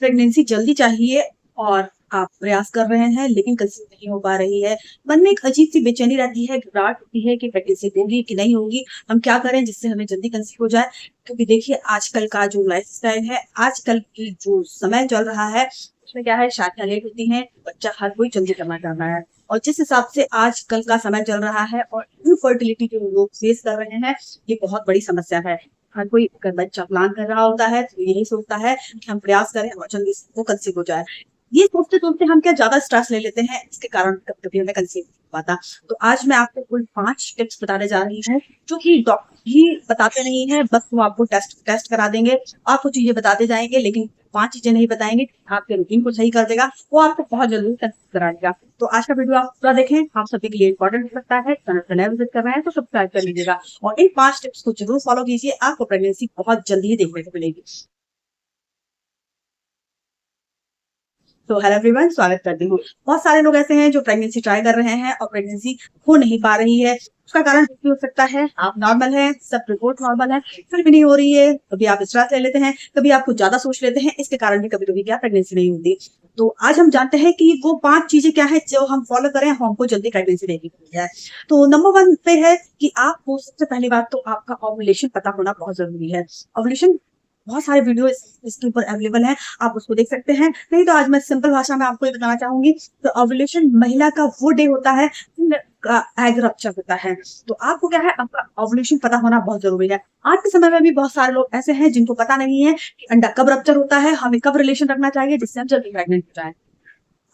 Pregnancy जल्दी चाहिए और आप प्रयास कर रहे हैं लेकिन कंसीव नहीं हो पा रही है। मन में एक अजीब सी बेचैनी रहती है, घबराहट होती है कि प्रेगनेंसी होगी कि नहीं होगी, हम क्या करें जिससे हमें जल्दी कंसीव हो जाए। क्योंकि देखिए आजकल का जो लाइफस्टाइल है, आजकल की जो समय चल रहा है, उसमें क्या है, शादियां लेट होती हैं, बच्चा हर कोई जल्दी करना चाहता है। और जिस हिसाब से आजकल का समय चल रहा है और इनफर्टिलिटी जो लोग फेस कर रहे हैं, ये बहुत बड़ी समस्या है। हर कोई अगर बच्चा प्लान कर रहा होता है तो यही सोचता है कि हम प्रयास करें और जल्दी से वो कंसीव हो जाए। ये सोचते सोचते हम क्या ज्यादा स्ट्रेस ले लेते हैं, इसके कारण कभी कभी हमें कंसीव नहीं हो पाता। तो आज मैं आपको कुल 5 टिप्स बताने जा रही हूँ जो कि डॉक्टर ही बताते नहीं है, बस वो आपको टेस्ट टेस्ट करा देंगे, आपको चीजें बताते जाएंगे, लेकिन 5 चीजें नहीं बताएंगे, आपके रूटीन को सही कर देगा, वो आपको बहुत जल्दी कंसीव करा देगा। तो आज का वीडियो आप पूरा देखें, आप सभी के लिए इंपॉर्टेंट हो सकता है। चैनल पर नया विजिट कर रहे हैं तो सब्सक्राइब कर लीजिएगा और इन 5 टिप्स को जरूर फॉलो कीजिए, आपको प्रेगनेंसी बहुत जल्दी ही देखने को मिलेगी। तो हेलो एवरीवन, स्वागत करती हूँ। बहुत सारे लोग ऐसे हैं जो प्रेगनेंसी ट्राई कर रहे हैं और प्रेगनेंसी हो नहीं पा रही है। उसका कारण कुछ भी हो सकता है, आप नॉर्मल है, सब रिपोर्ट नॉर्मल है, फिर भी नहीं हो रही है। कभी आप स्ट्रेस ले लेते हैं, कभी आप कुछ ज्यादा सोच लेते हैं, इसके कारण भी कभी कभी क्या प्रेगनेंसी नहीं होती। तो आज हम जानते हैं कि वो 5 चीजें क्या है जो हम फॉलो करें, हमको जल्दी प्रेगनेंसी देखने को मिल जाए। तो नंबर 1 पे है कि आपको सबसे पहली बात तो आपका ओव्यूलेशन पता होना बहुत जरूरी है। ओव्यूलेशन बहुत सारे वीडियो इसके ऊपर अवेलेबल है, आप उसको देख सकते हैं। नहीं तो आज मैं सिंपल भाषा में आपको ये बताना चाहूंगी। तो ओव्यूलेशन महिला का वो डे होता है का एग रप्चर होता है। तो आपको क्या है, आपका ओव्यूलेशन पता होना बहुत जरूरी है। आज के समय में भी बहुत सारे लोग ऐसे हैं जिनको पता नहीं है कि अंडा कब रप्चर होता है, हमें कब रिलेशन रखना चाहिए जिससे हम जल्दी प्रेग्नेंट हो जाए।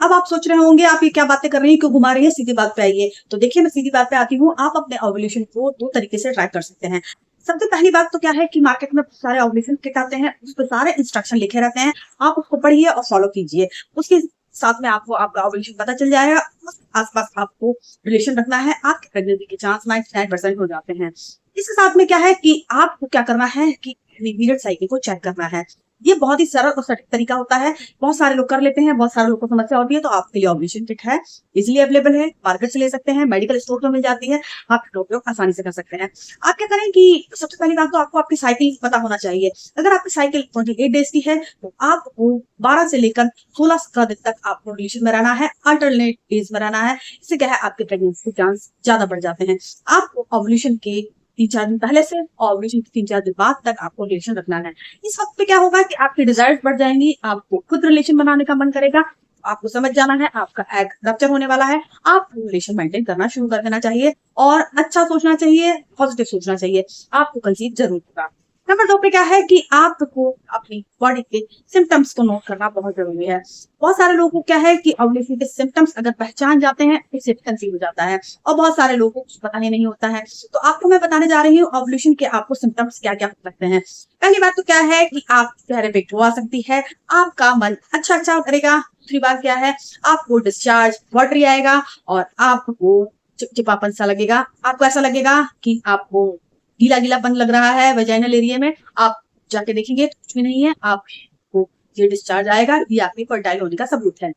अब आप सोच रहे होंगे आप ये क्या बातें कर रही हैं, क्यों घुमा रही है, सीधी बात पे आइए। तो देखिए मैं सीधी बात पे आती हूँ। आप अपने ओव्यूलेशन को 2 तरीके से ट्रैक कर सकते हैं। सबसे पहली बात तो क्या है कि मार्केट में सारे ओव्यूलेशन किट आते हैं, उस पर सारे इंस्ट्रक्शन लिखे रहते हैं, आप उसको पढ़िए और फॉलो कीजिए। उसके साथ में आपको आपका ओव्यूलेशन पता चल जाएगा। उस आसपास आपको रिलेशन रखना है, आपके प्रेगनेंसी के चांस 99% हो जाते हैं। इसके साथ में क्या है कि आपको क्या करना है कि पीरियड साइकिल को चेक करना है। ये बहुत ही सरल और सटीक तरीका होता है, बहुत सारे लोग कर लेते हैं, बहुत सारे लोगों को समस्या होती है। तो आपके लिए ओव्यूलेशन किट है, इजीली अवेलेबल है, मार्केट से ले सकते हैं, मेडिकल स्टोर में मिल जाती है, आप इसका उपयोग आसानी से कर सकते हैं। आप क्या करें कि सबसे पहली बात तो आपको आपकी साइकिल पता होना चाहिए। अगर आपकी साइकिल 28 डेज की है तो आपको 12 से लेकर 16-17 दिन तक आपको रिलेशन में रहना है, अल्टरनेट डेज में रहना है। इससे क्या है, आपके प्रेगनेंसी के चांस ज्यादा बढ़ जाते हैं। आपको ओव्यूलेशन के 3-4 दिन पहले से और ओव्यूलेशन के 3-4 दिन बाद तक आपको रिलेशन रखना है। इस वक्त पे क्या होगा कि आपकी डिजायर्स बढ़ जाएंगी, आपको खुद रिलेशन बनाने का मन करेगा। आपको समझ जाना है आपका एग रप्चर होने वाला है, आपको रिलेशन मेंटेन करना शुरू कर देना चाहिए और अच्छा सोचना चाहिए, पॉजिटिव सोचना चाहिए, आपको कंसीव जरूर होगा। नंबर 2 पे क्या है कि आपको अपनी बॉडी के सिम्टम्स को नोट करना बहुत जरूरी है। बहुत सारे लोगों को क्या है कि ओव्यूलेशन के सिम्टम्स अगर पहचान जाते हैं उससे कंसीव हो जाता है, और बहुत सारे लोगों को पता ही नहीं होता है। तो आपको मैं बताने जा रही हूँ ओव्यूलेशन के आपको सिम्टम्स क्या क्या हो सकते हैं। पहली बात तो क्या है कि आप चेहरे पे ग्लो आ सकती है, आपका मन अच्छा अच्छा करेगा। दूसरी बात क्या है, आपको डिस्चार्ज वाटरी आएगा और आपको चिपचिपापन सा लगेगा। आपको ऐसा लगेगा कि आपको गीला गीलापन लग रहा है वजाइनल एरिया में, आप जाके देखेंगे तो कुछ भी नहीं है, आपको ये डिस्चार्ज आएगा, ये आपकी फर्टाइल होने का सबूत है।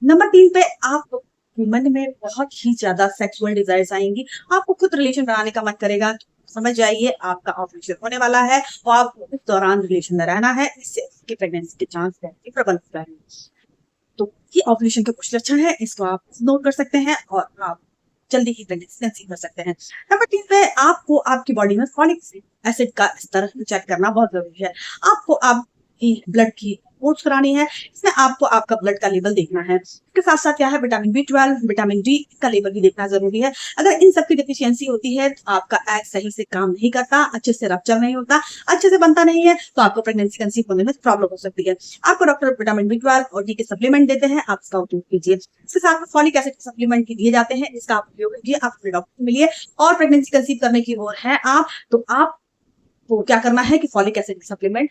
नंबर 3 पे आप मन में बहुत ही ज्यादा सेक्सुअल डिजायर्स आएंगी, आपको खुद रिलेशन बनाने का मन करेगा। तो समझ जाइए आपका ओव्यूलेशन होने वाला है और आपको इस दौरान रिलेशन में रहना है, इससे आपकी प्रेगनेंसी के चांस बहुत ही प्रबल होता है। तो ये ओव्यूलेशन के कुछ लक्षण है, इसको आप नोट कर सकते हैं और आप जल्दी ही प्रेगनेंसी कंसीव कर सकते हैं। नंबर 3 पे आपको आपकी बॉडी में फॉलिक एसिड का स्तर चेक करना बहुत जरूरी है। आपको आपकी ब्लड की रिपोर्ट्स करानी है, इसमें आपको आपका ब्लड का लेवल देखना है। इसके साथ साथ क्या है, विटामिन B12, विटामिन डी का लेवल भी देखना जरूरी है। अगर इन सब की डिफिशियंसी होती है तो आपका एग सही से काम नहीं करता, अच्छे से रप्चर नहीं होता, अच्छे से बनता नहीं है, तो आपको प्रेगनेंसी कंसीव होने में प्रॉब्लम हो सकती है। आपको डॉक्टर विटामिन B12 और डी के सप्लीमेंट देते हैं, आप इसका उपयोग कीजिए। इसके साथ फॉलिक एसिड के सप्लीमेंट भी दिए जाते हैं, इसका आप उपयोग कीजिए, आप अपने डॉक्टर से मिलिए। और प्रेगनेंसी कंसीव करने की ओर है आप, तो आपको क्या करना है कि फॉलिक एसिड सप्लीमेंट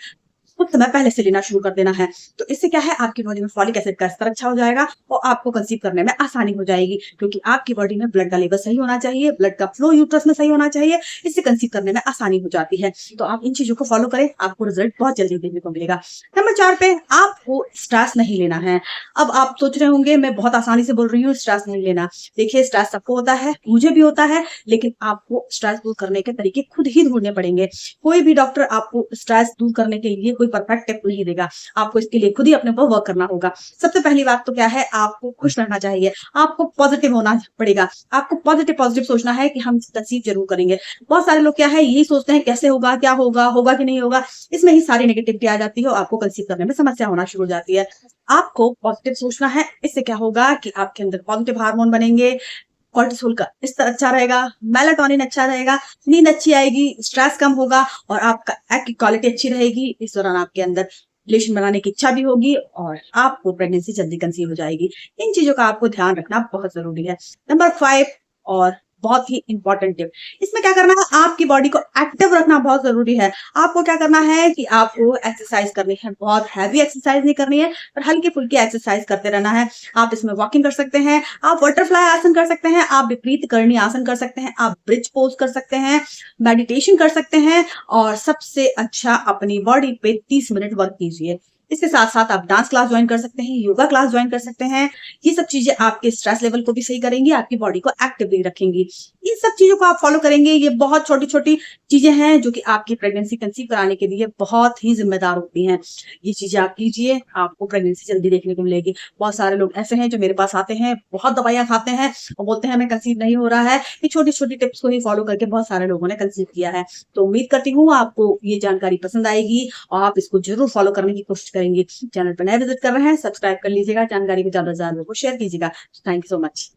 कुछ समय पहले से लेना शुरू कर देना है। तो इससे क्या है, आपकी बॉडी में फॉलिक एसिड का स्तर अच्छा हो जाएगा और आपको कंसीव करने में आसानी हो जाएगी, क्योंकि आपकी बॉडी में ब्लड का लेवल सही होना चाहिए, ब्लड का फ्लो यूट्रस में सही होना चाहिए, इससे कंसीव करने में आसानी हो जाती है। तो आप इन चीजों को फॉलो करें, आपको रिजल्ट बहुत जल्दी देखने को मिलेगा। नंबर 4 पे आपको स्ट्रेस नहीं लेना है। अब आप सोच रहे होंगे मैं बहुत आसानी से बोल रही हूँ स्ट्रेस नहीं लेना। देखिए स्ट्रेस सबको होता है, मुझे भी होता है, लेकिन आपको स्ट्रेस दूर करने के तरीके खुद ही ढूंढने पड़ेंगे। कोई भी डॉक्टर आपको स्ट्रेस दूर करने के लिए कोई कोई परफेक्ट टिप नहीं देगा, आपको इसके लिए खुद ही अपने ऊपर वर्क करना होगा। सबसे पहली बात तो क्या है, आपको खुश रहना चाहिए, आपको पॉजिटिव होना पड़ेगा, आपको पॉजिटिव सोचना है कि हम कंसीव जरूर करेंगे। बहुत सारे लोग क्या है, यही सोचते हैं कैसे होगा, क्या होगा, होगा कि नहीं होगा, इसमें ही सारी नेगेटिविटी आ जाती है और आपको कंसीव करने में समस्या होना शुरू हो जाती है। आपको पॉजिटिव सोचना है, इससे क्या होगा कि आपके अंदर पॉजिटिव हार्मोन बनेंगे, कॉर्टिसोल का स्तर अच्छा रहेगा, मेलाटोनिन अच्छा रहेगा, नींद अच्छी आएगी, स्ट्रेस कम होगा और आपका एग की क्वालिटी अच्छी रहेगी। इस दौरान आपके अंदर रिलेशन बनाने की इच्छा भी होगी और आपको प्रेगनेंसी जल्दी कंसीव हो जाएगी। इन चीजों का आपको ध्यान रखना बहुत जरूरी है। नंबर 5 और बहुत ही इंपॉर्टेंट टिप, इसमें क्या करना है, आपकी बॉडी को एक्टिव रखना बहुत जरूरी है। आपको क्या करना है कि आपको एक्सरसाइज करनी है, बहुत हैवी एक्सरसाइज नहीं करनी है, पर हल्की फुल्की एक्सरसाइज करते रहना है। आप इसमें वॉकिंग कर सकते हैं, आप बटरफ्लाई आसन कर सकते हैं, आप विपरीत करणी आसन कर सकते हैं, आप ब्रिज पोज कर सकते हैं, मेडिटेशन कर सकते हैं और सबसे अच्छा अपनी बॉडी पे 30 मिनट वर्क कीजिए। इसके साथ साथ आप डांस क्लास ज्वाइन कर सकते हैं, योगा क्लास ज्वाइन कर सकते हैं। ये सब चीजें आपके स्ट्रेस लेवल को भी सही करेंगी, आपकी बॉडी को एक्टिव भी रखेंगी। इन सब चीजों को आप फॉलो करेंगे, ये बहुत छोटी छोटी चीजें हैं जो कि आपकी प्रेगनेंसी कंसीव कराने के लिए बहुत ही जिम्मेदार होती हैं। ये चीजें आप कीजिए, आपको प्रेगनेंसी जल्दी देखने को मिलेगी। बहुत सारे लोग ऐसे हैं जो मेरे पास आते हैं, बहुत दवाइयां खाते हैं और बोलते हैं हमें कंसीव नहीं हो रहा है। ये छोटी छोटी टिप्स को ही फॉलो करके बहुत सारे लोगों ने कंसीव किया है। तो उम्मीद करती हूँ आपको ये जानकारी पसंद आएगी और आप इसको जरूर फॉलो करने की कोशिश करेंगे। चैनल पर नए विजिट कर रहे हैं, सब्सक्राइब कर लीजिएगा, जानकारी को ज्यादा से ज्यादा लोगों को शेयर कीजिएगा। Thank you so much.